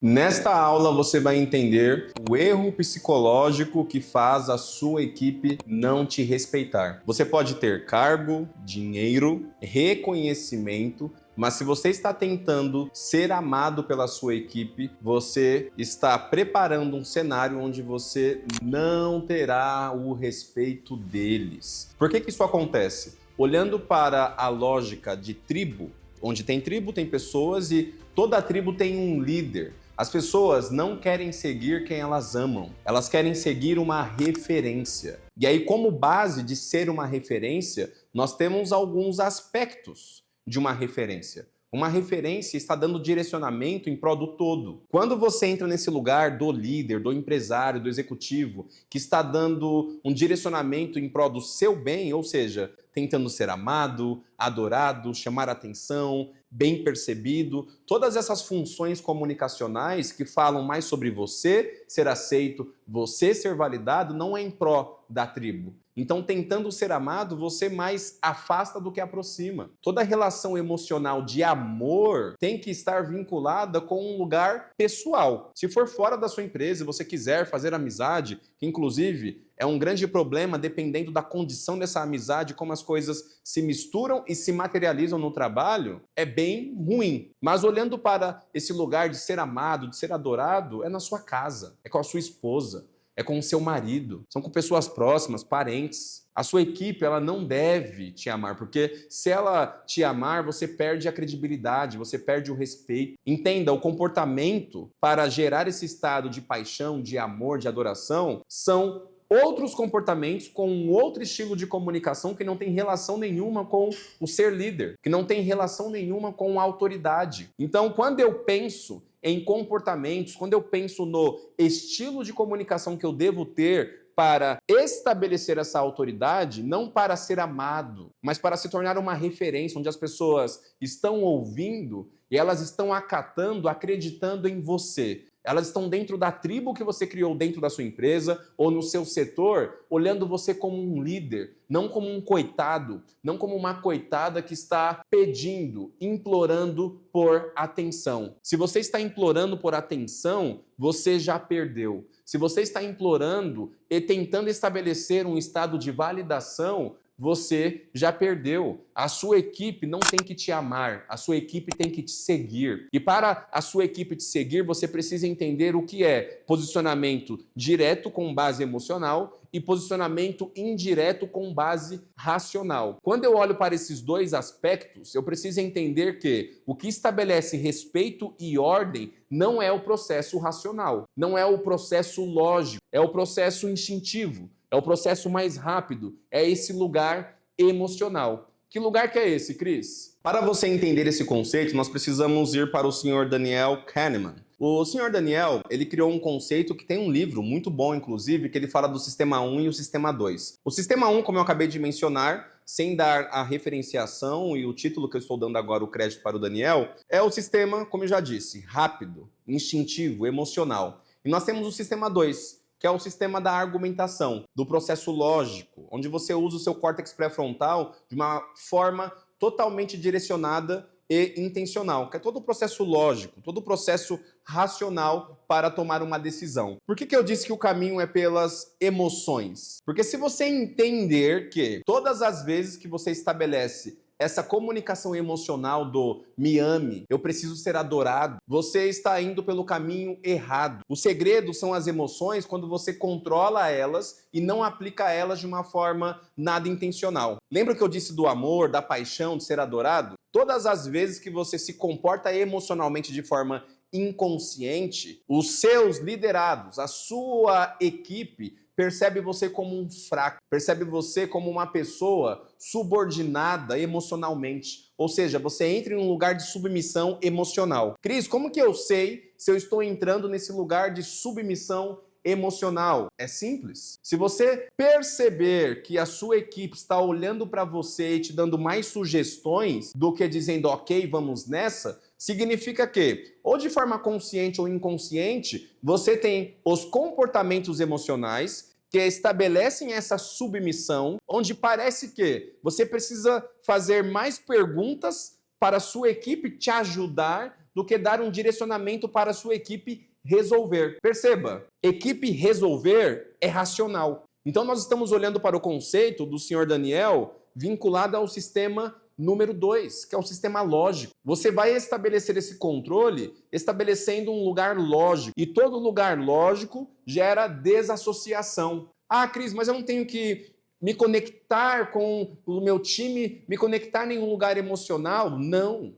Nesta aula você vai entender o erro psicológico que faz a sua equipe não te respeitar. Você pode ter cargo, dinheiro, reconhecimento, mas se você está tentando ser amado pela sua equipe, você está preparando um cenário onde você não terá o respeito deles. Por que isso acontece? Olhando para a lógica de tribo, onde tem tribo, tem pessoas e toda tribo tem um líder. As pessoas não querem seguir quem elas amam, elas querem seguir uma referência. E aí, como base de ser uma referência, nós temos alguns aspectos de uma referência. Uma referência está dando direcionamento em prol do todo. Quando você entra nesse lugar do líder, do empresário, do executivo, que está dando um direcionamento em prol do seu bem, ou seja, tentando ser amado, adorado, chamar atenção, bem percebido, todas essas funções comunicacionais que falam mais sobre você ser aceito, você ser validado, não é em pró da tribo. Então, tentando ser amado, você mais afasta do que aproxima. Toda relação emocional de amor tem que estar vinculada com um lugar pessoal. Se for fora da sua empresa e você quiser fazer amizade, que inclusive é um grande problema dependendo da condição dessa amizade, como as coisas se misturam e se materializam no trabalho, é bem ruim. Mas olhando para esse lugar de ser amado, de ser adorado, é na sua casa, é com a sua esposa, é com o seu marido, são com pessoas próximas, parentes. A sua equipe, ela não deve te amar, porque se ela te amar, você perde a credibilidade, você perde o respeito. Entenda, o comportamento para gerar esse estado de paixão, de amor, de adoração, são outros comportamentos com um outro estilo de comunicação que não tem relação nenhuma com o ser líder, que não tem relação nenhuma com a autoridade. Então, quando eu penso em comportamentos, quando eu penso no estilo de comunicação que eu devo ter para estabelecer essa autoridade, não para ser amado, mas para se tornar uma referência onde as pessoas estão ouvindo e elas estão acatando, acreditando em você. Elas estão dentro da tribo que você criou dentro da sua empresa ou no seu setor, olhando você como um líder, não como um coitado, não como uma coitada que está pedindo, implorando por atenção. Se você está implorando por atenção, você já perdeu. Se você está implorando e tentando estabelecer um estado de validação, você já perdeu. A sua equipe não tem que te amar, a sua equipe tem que te seguir. E para a sua equipe te seguir, você precisa entender o que é posicionamento direto com base emocional e posicionamento indireto com base racional. Quando eu olho para esses dois aspectos, eu preciso entender que o que estabelece respeito e ordem não é o processo racional, não é o processo lógico, é o processo instintivo. É o processo mais rápido, é esse lugar emocional. Que lugar que é esse, Cris? Para você entender esse conceito, nós precisamos ir para o Sr. Daniel Kahneman. O Sr. Daniel, ele criou um conceito que tem um livro muito bom, inclusive, que ele fala do Sistema 1 e o Sistema 2. O Sistema 1, como eu acabei de mencionar, sem dar a referenciação e o título que eu estou dando agora, o crédito para o Daniel, é o sistema, como eu já disse, rápido, instintivo, emocional. E nós temos o Sistema 2, que é o sistema da argumentação, do processo lógico, onde você usa o seu córtex pré-frontal de uma forma totalmente direcionada e intencional, que é todo o processo lógico, todo o processo racional para tomar uma decisão. Por que eu disse que o caminho é pelas emoções? Porque se você entender que todas as vezes que você estabelece essa comunicação emocional do me ame, eu preciso ser adorado, você está indo pelo caminho errado. O segredo são as emoções quando você controla elas e não aplica elas de uma forma nada intencional. Lembra que eu disse do amor, da paixão, de ser adorado? Todas as vezes que você se comporta emocionalmente de forma inconsciente, os seus liderados, a sua equipe, percebe você como um fraco, percebe você como uma pessoa subordinada emocionalmente. Ou seja, você entra em um lugar de submissão emocional. Cris, como que eu sei se eu estou entrando nesse lugar de submissão emocional? É simples. Se você perceber que a sua equipe está olhando para você e te dando mais sugestões do que dizendo, ok, vamos nessa, significa que, ou de forma consciente ou inconsciente, você tem os comportamentos emocionais que estabelecem essa submissão, onde parece que você precisa fazer mais perguntas para a sua equipe te ajudar do que dar um direcionamento para a sua equipe resolver. Perceba, equipe resolver é racional. Então nós estamos olhando para o conceito do senhor Daniel vinculado ao sistema número 2, que é o sistema lógico. Você vai estabelecer esse controle estabelecendo um lugar lógico. E todo lugar lógico gera desassociação. Ah, Cris, mas eu não tenho que me conectar com o meu time, me conectar em um lugar emocional? Não.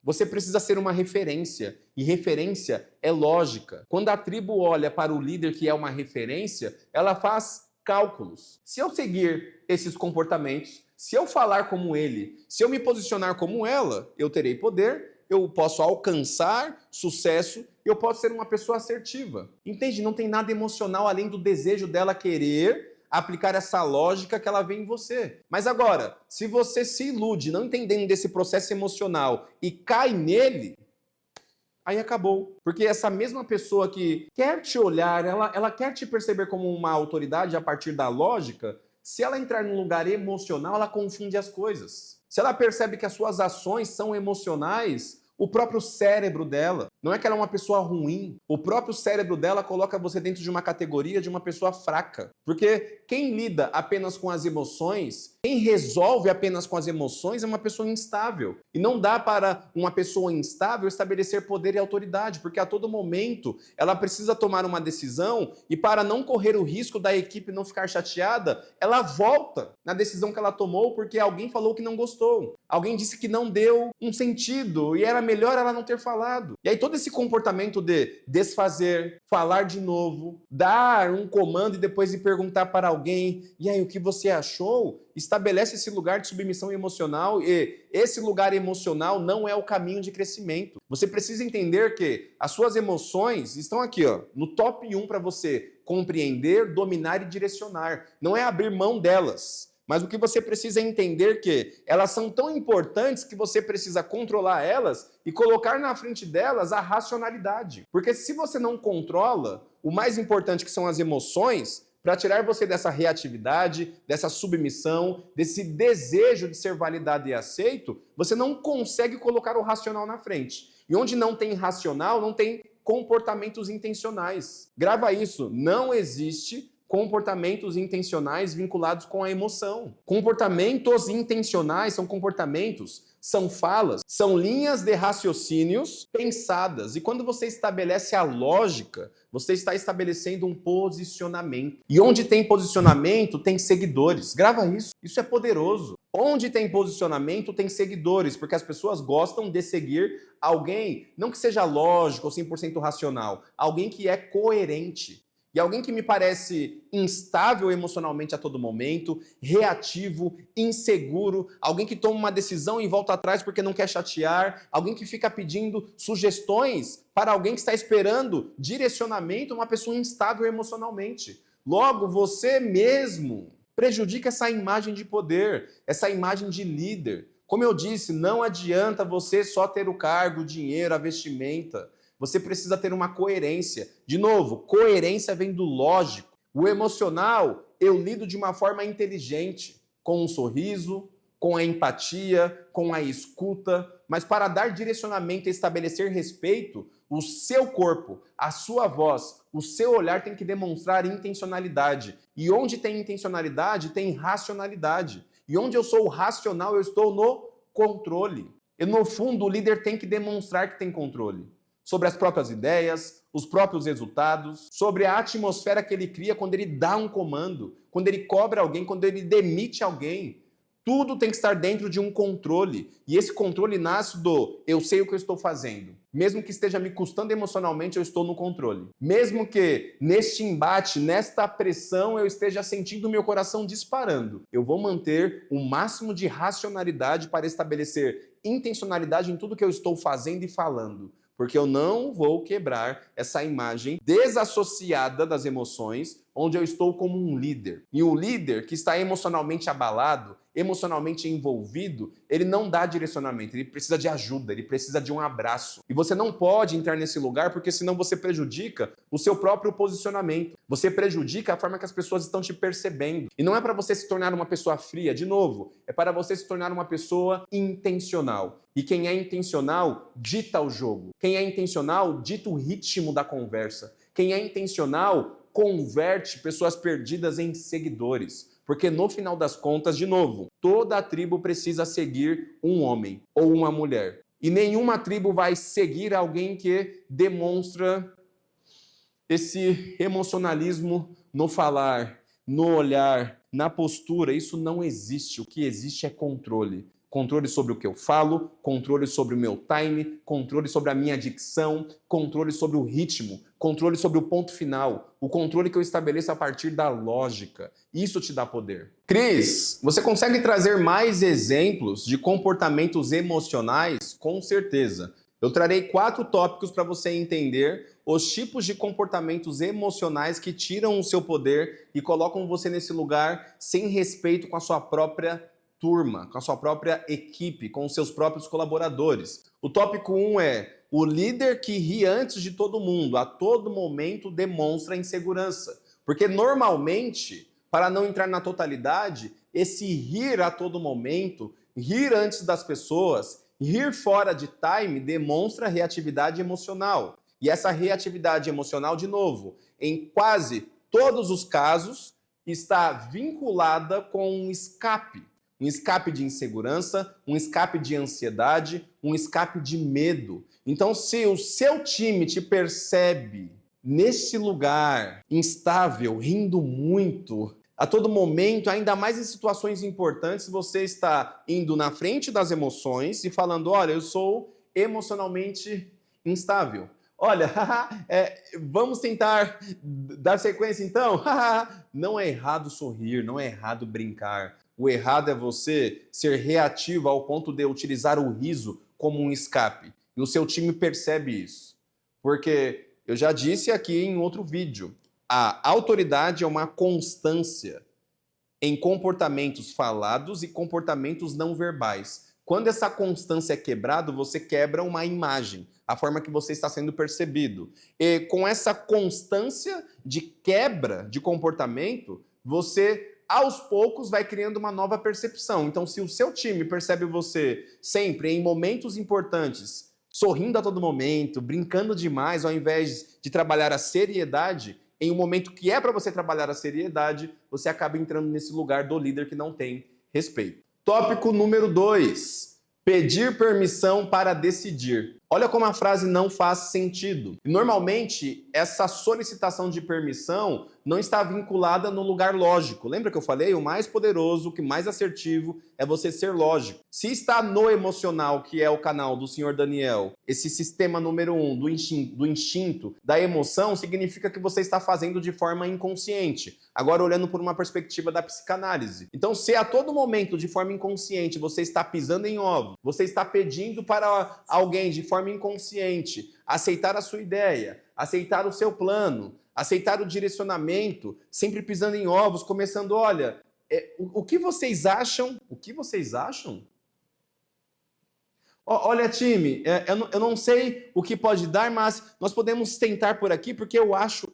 Você precisa ser uma referência. E referência é lógica. Quando a tribo olha para o líder que é uma referência, ela faz cálculos. Se eu seguir esses comportamentos, se eu falar como ele, se eu me posicionar como ela, eu terei poder, eu posso alcançar sucesso, eu posso ser uma pessoa assertiva. Entende? Não tem nada emocional além do desejo dela querer aplicar essa lógica que ela vê em você. Mas agora, se você se ilude não entendendo desse processo emocional e cai nele, aí acabou. Porque essa mesma pessoa que quer te olhar, ela quer te perceber como uma autoridade a partir da lógica, se ela entrar num lugar emocional, ela confunde as coisas. Se ela percebe que as suas ações são emocionais, o próprio cérebro dela, não é que ela é uma pessoa ruim, o próprio cérebro dela coloca você dentro de uma categoria de uma pessoa fraca. Porque quem lida apenas com as emoções, quem resolve apenas com as emoções é uma pessoa instável. E não dá para uma pessoa instável estabelecer poder e autoridade, porque a todo momento ela precisa tomar uma decisão e para não correr o risco da equipe não ficar chateada, ela volta na decisão que ela tomou porque alguém falou que não gostou. Alguém disse que não deu um sentido e era melhor ela não ter falado. E aí todo esse comportamento de desfazer, falar de novo, dar um comando e depois ir perguntar para alguém, e aí o que você achou? Estabelece esse lugar de submissão emocional e esse lugar emocional não é o caminho de crescimento. Você precisa entender que as suas emoções estão aqui, ó, no top 1 para você compreender, dominar e direcionar. Não é abrir mão delas. Mas o que você precisa é entender que elas são tão importantes que você precisa controlar elas e colocar na frente delas a racionalidade. Porque se você não controla, o mais importante que são as emoções, para tirar você dessa reatividade, dessa submissão, desse desejo de ser validado e aceito, você não consegue colocar o racional na frente. E onde não tem racional, não tem comportamentos intencionais. Grava isso, não existe comportamentos intencionais vinculados com a emoção. Comportamentos intencionais são comportamentos, são falas, são linhas de raciocínios pensadas. E quando você estabelece a lógica, você está estabelecendo um posicionamento. E onde tem posicionamento, tem seguidores. Grava isso. Isso é poderoso. Onde tem posicionamento, tem seguidores, porque as pessoas gostam de seguir alguém, não que seja lógico ou 100% racional, alguém que é coerente. E alguém que me parece instável emocionalmente a todo momento, reativo, inseguro, alguém que toma uma decisão e volta atrás porque não quer chatear, alguém que fica pedindo sugestões para alguém que está esperando direcionamento, uma pessoa instável emocionalmente. Logo, você mesmo prejudica essa imagem de poder, essa imagem de líder. Como eu disse, não adianta você só ter o cargo, o dinheiro, a vestimenta. Você precisa ter uma coerência. De novo, coerência vem do lógico. O emocional, eu lido de uma forma inteligente, com um sorriso, com a empatia, com a escuta. Mas para dar direcionamento e estabelecer respeito, o seu corpo, a sua voz, o seu olhar tem que demonstrar intencionalidade. E onde tem intencionalidade, tem racionalidade. E onde eu sou racional, eu estou no controle. E no fundo, o líder tem que demonstrar que tem controle sobre as próprias ideias, os próprios resultados, sobre a atmosfera que ele cria quando ele dá um comando, quando ele cobra alguém, quando ele demite alguém. Tudo tem que estar dentro de um controle. E esse controle nasce do eu sei o que eu estou fazendo. Mesmo que esteja me custando emocionalmente, eu estou no controle. Mesmo que neste embate, nesta pressão, eu esteja sentindo meu coração disparando, eu vou manter o máximo de racionalidade para estabelecer intencionalidade em tudo que eu estou fazendo e falando. Porque eu não vou quebrar essa imagem desassociada das emoções, onde eu estou como um líder. E o líder que está emocionalmente abalado, emocionalmente envolvido, ele não dá direcionamento, ele precisa de ajuda, ele precisa de um abraço. E você não pode entrar nesse lugar porque senão você prejudica o seu próprio posicionamento. Você prejudica a forma que as pessoas estão te percebendo. E não é para você se tornar uma pessoa fria, de novo, é para você se tornar uma pessoa intencional. E quem é intencional dita o jogo. Quem é intencional dita o ritmo da conversa. Quem é intencional converte pessoas perdidas em seguidores. Porque no final das contas, de novo, toda a tribo precisa seguir um homem ou uma mulher. E nenhuma tribo vai seguir alguém que demonstra esse emocionalismo no falar, no olhar, na postura. Isso não existe. O que existe é controle. Controle sobre o que eu falo, controle sobre o meu time, controle sobre a minha dicção, controle sobre o ritmo, controle sobre o ponto final, o controle que eu estabeleço a partir da lógica. Isso te dá poder. Cris, você consegue trazer mais exemplos de comportamentos emocionais? Com certeza. Eu trarei 4 tópicos para você entender os tipos de comportamentos emocionais que tiram o seu poder e colocam você nesse lugar sem respeito com a sua própria turma, com a sua própria equipe, com os seus próprios colaboradores. O tópico 1 é: o líder que ri antes de todo mundo, a todo momento demonstra insegurança. Porque normalmente, para não entrar na totalidade, esse rir a todo momento, rir antes das pessoas, rir fora de time demonstra reatividade emocional. E essa reatividade emocional, de novo, em quase todos os casos, está vinculada com um escape. Um escape de insegurança, um escape de ansiedade, um escape de medo. Então, se o seu time te percebe nesse lugar instável, rindo muito, a todo momento, ainda mais em situações importantes, você está indo na frente das emoções e falando: olha, eu sou emocionalmente instável. Olha, vamos tentar dar sequência então? Não é errado sorrir, não é errado brincar. O errado é você ser reativo ao ponto de utilizar o riso como um escape. E o seu time percebe isso. Porque eu já disse aqui em outro vídeo, a autoridade é uma constância em comportamentos falados e comportamentos não verbais. Quando essa constância é quebrada, você quebra uma imagem, a forma que você está sendo percebido. E com essa constância de quebra de comportamento, você aos poucos vai criando uma nova percepção. Então, se o seu time percebe você sempre em momentos importantes, sorrindo a todo momento, brincando demais, ao invés de trabalhar a seriedade, em um momento que é para você trabalhar a seriedade, você acaba entrando nesse lugar do líder que não tem respeito. Tópico número 2. Pedir permissão para decidir. Olha como a frase não faz sentido. Normalmente, essa solicitação de permissão não está vinculada no lugar lógico. Lembra que eu falei? O mais poderoso, o que mais assertivo é você ser lógico. Se está no emocional, que é o canal do Sr. Daniel, esse sistema número 1 do instinto, da emoção, significa que você está fazendo de forma inconsciente. Agora, olhando por uma perspectiva da psicanálise. Então, se a todo momento, de forma inconsciente, você está pisando em ovos, você está pedindo para alguém de forma inconsciente aceitar a sua ideia, aceitar o seu plano, aceitar o direcionamento, sempre pisando em ovos, começando: olha, o que vocês acham? O que vocês acham? Olha, time, eu não sei o que pode dar, mas nós podemos tentar por aqui, porque eu acho,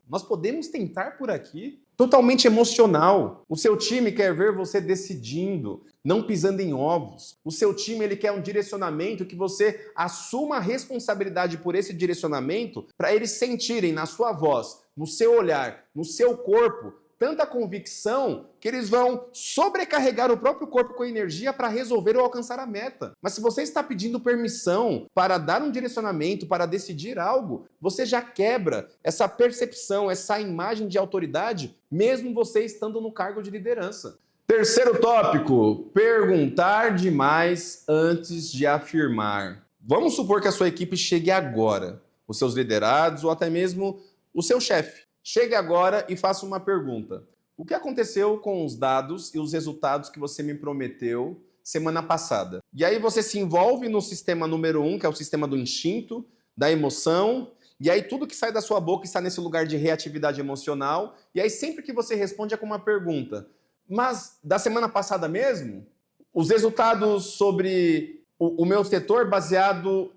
nós podemos tentar por aqui. Totalmente emocional. O seu time quer ver você decidindo, não pisando em ovos. O seu time, ele quer um direcionamento que você assuma a responsabilidade por esse direcionamento, para eles sentirem na sua voz, no seu olhar, no seu corpo, tanta convicção que eles vão sobrecarregar o próprio corpo com energia para resolver ou alcançar a meta. Mas se você está pedindo permissão para dar um direcionamento, para decidir algo, você já quebra essa percepção, essa imagem de autoridade, mesmo você estando no cargo de liderança. Terceiro tópico: perguntar demais antes de afirmar. Vamos supor que a sua equipe chegue agora, os seus liderados ou até mesmo o seu chefe. Chegue agora e faça uma pergunta. O que aconteceu com os dados e os resultados que você me prometeu semana passada? E aí você se envolve no sistema número 1, que é o sistema do instinto, da emoção, E aí tudo que sai da sua boca está nesse lugar de reatividade emocional. E aí sempre que você responde é com uma pergunta. Mas da semana passada mesmo, os resultados sobre o meu setor baseado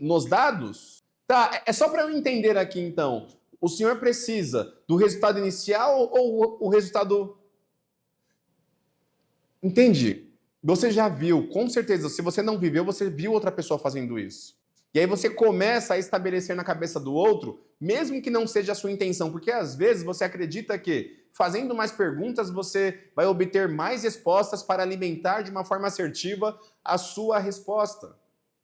nos dados? Tá, é só para eu entender aqui então. O senhor precisa do resultado inicial ou o resultado... Entendi. Você já viu, com certeza, se você não viveu, você viu outra pessoa fazendo isso. E aí você começa a estabelecer na cabeça do outro, mesmo que não seja a sua intenção, porque às vezes você acredita que fazendo mais perguntas você vai obter mais respostas para alimentar de uma forma assertiva a sua resposta.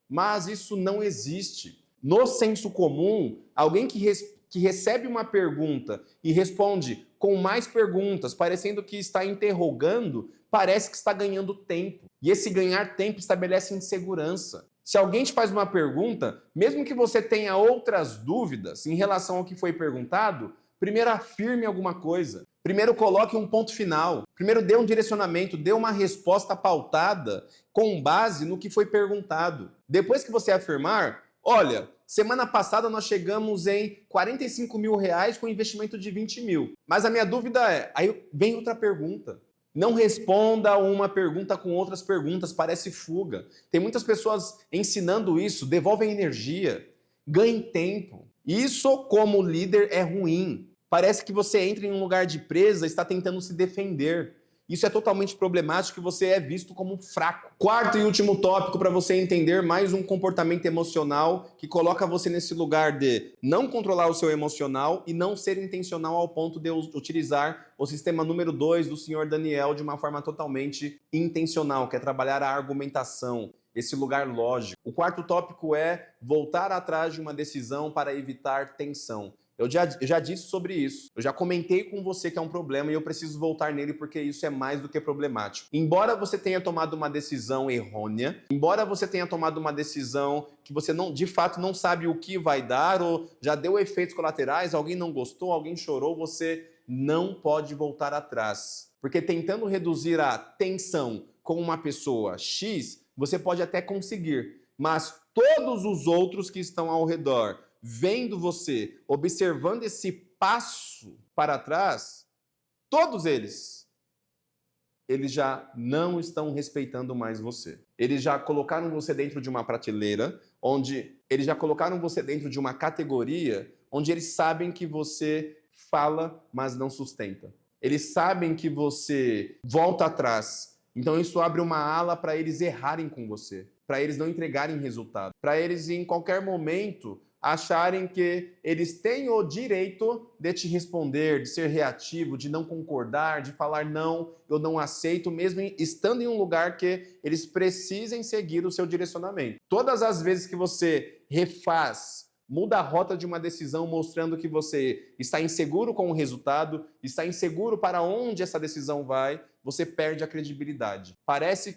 Mas isso não existe. No senso comum, alguém que recebe uma pergunta e responde com mais perguntas, parecendo que está interrogando, parece que está ganhando tempo. E esse ganhar tempo estabelece insegurança. Se alguém te faz uma pergunta, mesmo que você tenha outras dúvidas em relação ao que foi perguntado, primeiro afirme alguma coisa. Primeiro coloque um ponto final. Primeiro dê um direcionamento, dê uma resposta pautada com base no que foi perguntado. Depois que você afirmar, olha, semana passada nós chegamos em 45 mil reais com investimento de 20 mil. Mas a minha dúvida é, aí vem outra pergunta. Não responda uma pergunta com outras perguntas, parece fuga. Tem muitas pessoas ensinando isso, devolvem energia, ganhem tempo. Isso, como líder, é ruim. Parece que você entra em um lugar de presa e está tentando se defender. Isso é totalmente problemático e você é visto como fraco. Quarto e último tópico para você entender mais um comportamento emocional que coloca você nesse lugar de não controlar o seu emocional e não ser intencional ao ponto de utilizar o sistema número 2 do Sr. Daniel de uma forma totalmente intencional, que é trabalhar a argumentação, esse lugar lógico. O quarto tópico é voltar atrás de uma decisão para evitar tensão. Eu já disse sobre isso. Eu já comentei com você que é um problema e eu preciso voltar nele porque isso é mais do que problemático. Embora você tenha tomado uma decisão errônea, embora você tenha tomado uma decisão que você não, de fato não sabe o que vai dar ou já deu efeitos colaterais, alguém não gostou, alguém chorou, você não pode voltar atrás. Porque tentando reduzir a tensão com uma pessoa X, você pode até conseguir, mas todos os outros que estão ao redor vendo você, observando esse passo para trás, todos eles já não estão respeitando mais você. Eles já colocaram você dentro de uma prateleira, onde eles já colocaram você dentro de uma categoria, onde eles sabem que você fala, mas não sustenta. Eles sabem que você volta atrás. Então isso abre uma ala para eles errarem com você, para eles não entregarem resultado, para eles em qualquer momento acharem que eles têm o direito de te responder, de ser reativo, de não concordar, de falar não, eu não aceito, mesmo estando em um lugar que eles precisem seguir o seu direcionamento. Todas as vezes que você refaz, muda a rota de uma decisão mostrando que você está inseguro com o resultado, está inseguro para onde essa decisão vai, você perde a credibilidade. Parece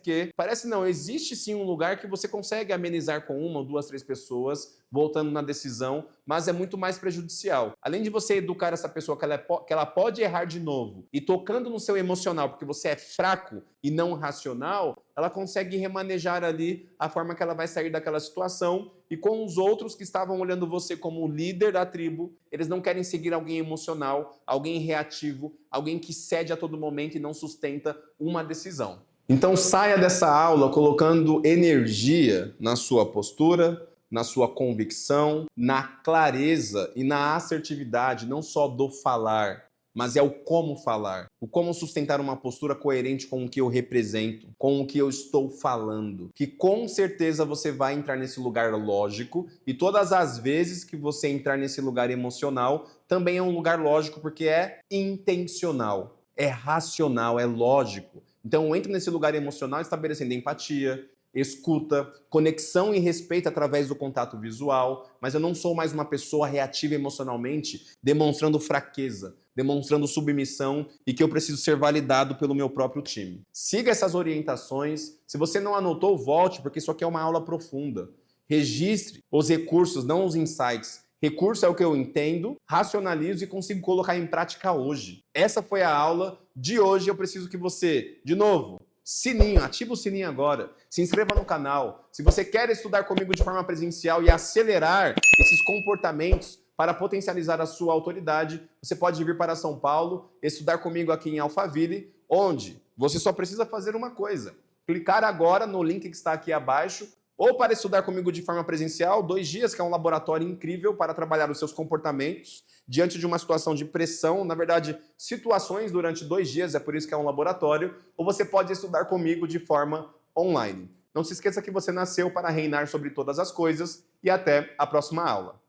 não, existe sim um lugar que você consegue amenizar com uma ou duas, três pessoas, voltando na decisão, mas é muito mais prejudicial. Além de você educar essa pessoa que ela pode errar de novo e tocando no seu emocional, porque você é fraco e não racional, ela consegue remanejar ali a forma que ela vai sair daquela situação e com os outros que estavam olhando você como líder da tribo, eles não querem seguir alguém emocional, alguém reativo, alguém que cede a todo momento e não sustenta uma decisão. Então saia dessa aula colocando energia na sua postura, na sua convicção, na clareza e na assertividade, não só do falar, mas é o como falar, o como sustentar uma postura coerente com o que eu represento, com o que eu estou falando, que com certeza você vai entrar nesse lugar lógico e todas as vezes que você entrar nesse lugar emocional, também é um lugar lógico porque é intencional, é racional, é lógico. Então eu entro nesse lugar emocional estabelecendo empatia, escuta, conexão e respeito através do contato visual, mas eu não sou mais uma pessoa reativa emocionalmente, demonstrando fraqueza, demonstrando submissão e que eu preciso ser validado pelo meu próprio time. Siga essas orientações. Se você não anotou, volte, porque isso aqui é uma aula profunda. Registre os recursos, não os insights. Recurso é o que eu entendo, racionalizo e consigo colocar em prática hoje. Essa foi a aula de hoje. Eu preciso que você, de novo, sininho, ativa o sininho agora, se inscreva no canal. Se você quer estudar comigo de forma presencial e acelerar esses comportamentos para potencializar a sua autoridade, você pode vir para São Paulo, estudar comigo aqui em Alphaville, onde você só precisa fazer uma coisa: clicar agora no link que está aqui abaixo, ou para estudar comigo de forma presencial, 2 dias, que é um laboratório incrível para trabalhar os seus comportamentos diante de uma situação de pressão, na verdade, situações durante 2 dias, é por isso que é um laboratório, ou você pode estudar comigo de forma online. Não se esqueça que você nasceu para reinar sobre todas as coisas e até a próxima aula.